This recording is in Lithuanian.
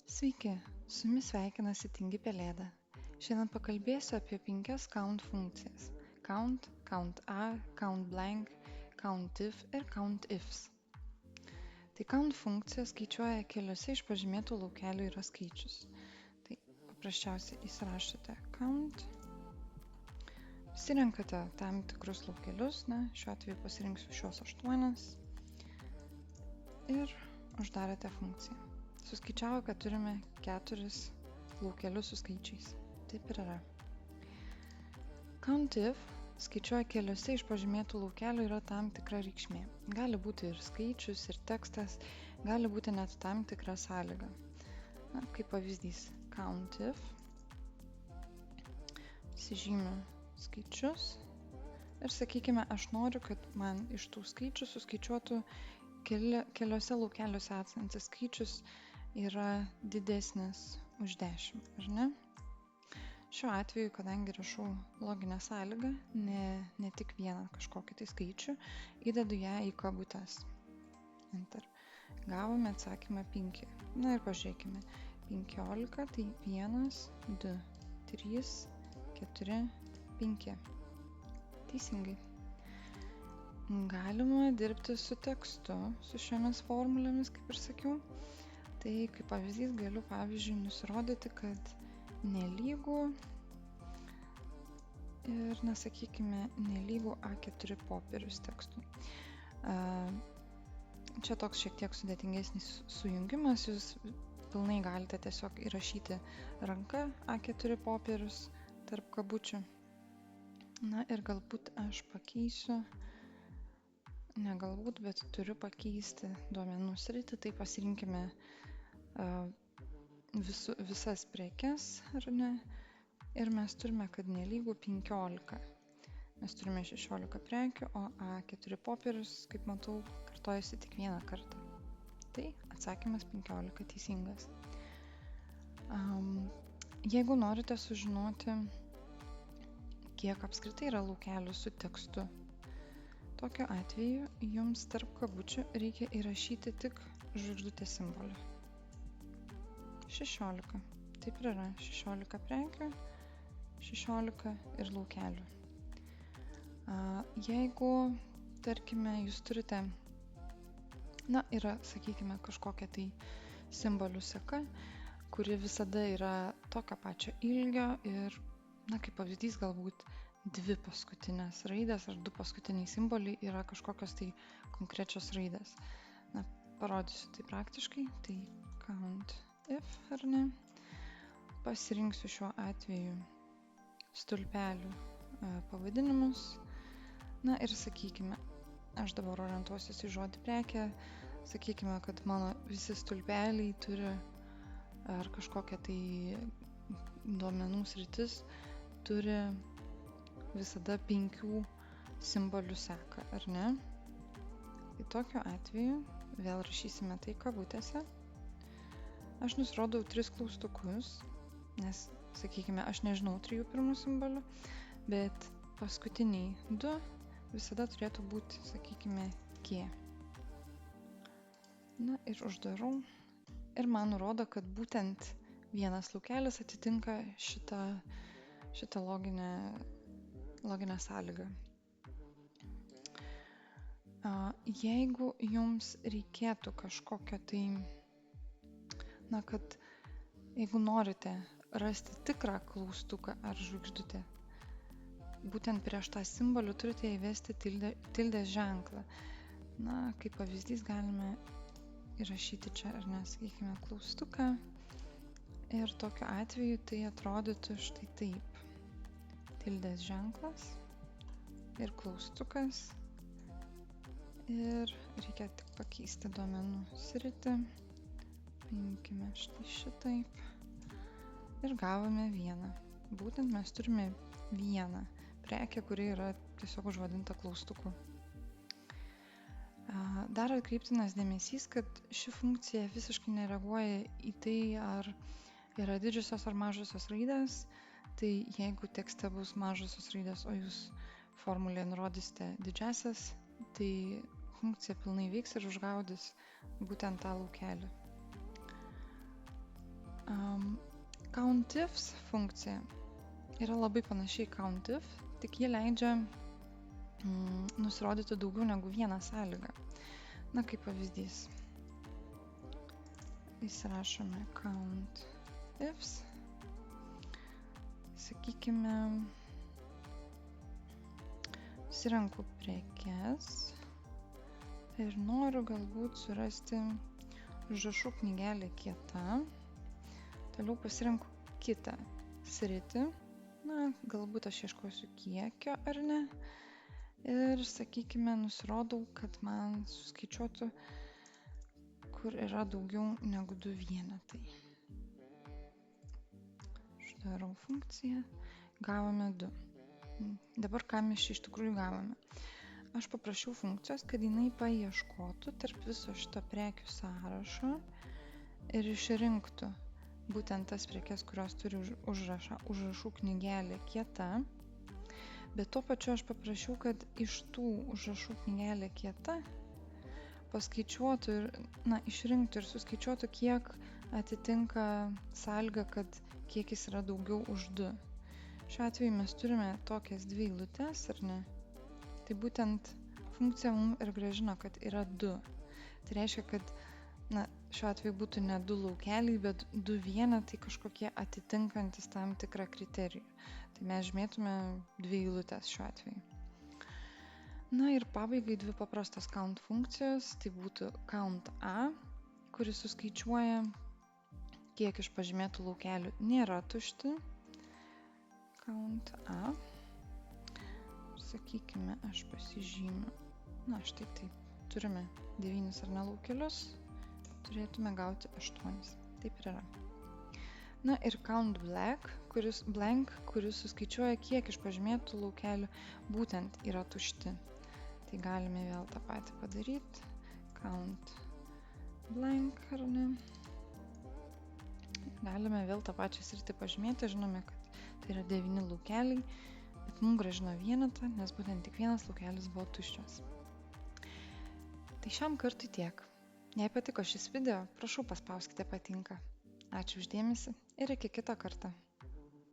Sveiki, su jumis sveikinasi Tingi Pelėda. Šiandien pakalbėsiu apie 5 count funkcijas. Count, count a, count blank, count if ir count ifs. Tai count funkcija skaičiuoja keliose iš pažymėtų laukelių yra skaičius. Tai paprasčiausiai įsirašote count, pasirenkate tam tikrus laukelius, šiuo atveju pasirinksiu šios 8 ir uždarote funkciją. Suskaičiavo, kad turime 4 laukelius su skaičiais. Taip ir yra. COUNTIF skaičiuoja keliose iš pažymėtų laukelių yra tam tikra reikšmė. Gali būti ir skaičius, ir tekstas, gali būti net tam tikra sąlyga. Kaip pavyzdys, COUNTIF pasižymiu skaičius ir sakykime, aš noriu, kad man iš tų skaičių suskaičiuotų keliose laukeliuose esantis skaičius yra didesnis už 10, ar ne? Šiuo atveju, kadangi rašau loginę sąlygą, ne tik vieną kažkokį tai skaičių, įdedu ją į kabutes. Enter. Gavome atsakymą 5. Na ir pažiūrėkime. 15, tai 1, 2, 3, 4, 5. Teisingai. Galima dirbti su tekstu, su šiomis formulėmis, kaip ir sakiau. Tai kaip pavyzdys galiu, pavyzdžiui, nusirodyti, kad nelygu ir, sakykime, nelygu A4 popierius tekstui. Čia toks šiek tiek sudėtingesnis sujungimas, jūs pilnai galite tiesiog įrašyti ranka A4 popierius tarp kabučių. Na ir galbūt aš pakeisiu, ne galbūt, bet turiu pakeisti duomenų sritį, tai pasirinkime visas prekes, ar ne? Ir mes turime, kad nelygu 15. Mes turime 16 prekių, o A4 popierius, kaip matau, kartojasi tik vieną kartą. Tai atsakymas 15 teisingas. Jeigu norite sužinoti, kiek apskritai yra laukelių su tekstu, tokiu atveju jums tarp kabučių reikia įrašyti tik žvaigždutės simbolį. 16. Taip ir yra. 16 prekių, 16 ir laukelių. Jeigu, tarkime, jūs turite, yra, sakykime, kažkokia tai simbolių seka, kuri visada yra tokio pačio ilgio ir, kaip pavyzdys, galbūt 2 paskutinės raidės ar 2 paskutiniai simboliai yra kažkokios tai konkrečios raidės. Parodysiu tai praktiškai. Tai count if, ar ne? Pasirinksiu šiuo atveju stulpelių pavadinimus. Ir sakykime, aš dabar orientuosiuosi į žodį prekė. Sakykime, kad mano visi stulpeliai turi ar kažkokia tai duomenų sritis turi visada 5 simbolių seką, ar ne? Tai tokiu atveju vėl rašysime tai kabutėse. Aš nusirodau 3 klaustukus, nes, sakykime, aš nežinau 3 pirmų simbolių, bet paskutiniai 2 visada turėtų būti, sakykime, G. Ir uždarau. Ir man nurodo, kad būtent vienas laukelis atitinka šitą loginę sąlygą. Jeigu jums reikėtų kažkokio tai, kad jeigu norite rasti tikrą klaustuką ar žvaigždutę, būtent prieš tą simbolį turite įvesti tildės ženklą. Kaip pavyzdys galime įrašyti čia, ar ne, sakykime, klaustuką. Ir tokiu atveju tai atrodytų štai taip. Tildės ženklas ir klaustukas. Ir reikia tik pakeisti duomenų sritį. Paimkime štai šitaip. Ir gavome 1. Būtent mes turime 1 prekę, kuri yra tiesiog užvadinta klaustuku. Dar atkreiptinas dėmesys, kad ši funkcija visiškai nereaguoja į tai, ar yra didžiosios ar mažosios raidės. Tai jeigu tekste bus mažosios raidės, o jūs formulėje nurodysite didžiasias, tai funkcija pilnai veiks ir užgaudys būtent tą laukelį. COUNTIFs funkcija yra labai panašiai COUNTIF, tik ji leidžia nusirodyti daugiau negu vieną sąlygą. Na, kaip pavyzdys. Įsirašome COUNTIFs. Sakykime, susirenku prekes ir noriu galbūt surasti užrašų knygelę kieta. Toliau pasirenku kitą sritį. Na, galbūt aš ieškosiu kiekio ar ne. Ir, sakykime, nusirodau, kad man suskaičiuotų, kur yra daugiau negu 2 vienetai. Uždarau funkciją. Gavome 2. Dabar ką mes iš tikrųjų gavome? Aš paprašiau funkcijos, kad jinai paieškotų tarp viso šito prekių sąrašo ir išrinktų būtent tas prekes, kurios turi užrašų knygelė kieta. Bet tuo pačiu aš paprašiau, kad iš tų užrašų knygelė kieta paskaičiuotų ir, išrinktų ir suskaičiuotų, kiek atitinka sąlyga, kad kiekis yra daugiau už 2. Šiuo atveju mes turime tokias 2 eilutes, ar ne? Tai būtent funkcija mums ir grąžino, kad yra 2. Tai reiškia, kad šiuo atveju būtų ne 2 laukeliai, bet 2 vienetai kažkokie atitinkantis tam tikrą kriterijų. Tai mes žymėtume 2 eilutes šiuo atveju. Na ir pabaigai 2 paprastos count funkcijos. Tai būtų count A, kuris suskaičiuoja, kiek iš pažymėtų laukelių nėra tušti. Count A. Sakykime, aš pasižymiu. Na, štai taip. Turime 9 ar ne laukelius. Turėtume gauti 8. Taip ir yra. Na ir count blank, kuris suskaičiuoja, kiek iš pažymėtų laukelių būtent yra tušti. Tai galime vėl tą patį padaryti. Count blank, ar ne? Galime vėl tą pačią sritį pažymėti. Žinome, kad tai yra 9 laukeliai, bet mums grąžino vienetą, nes būtent tik vienas laukelis buvo tuščias. Tai šiam kartui tiek. Jei patiko šis video, prašau paspauskite patinka. Ačiū už dėmesį ir iki kito karto.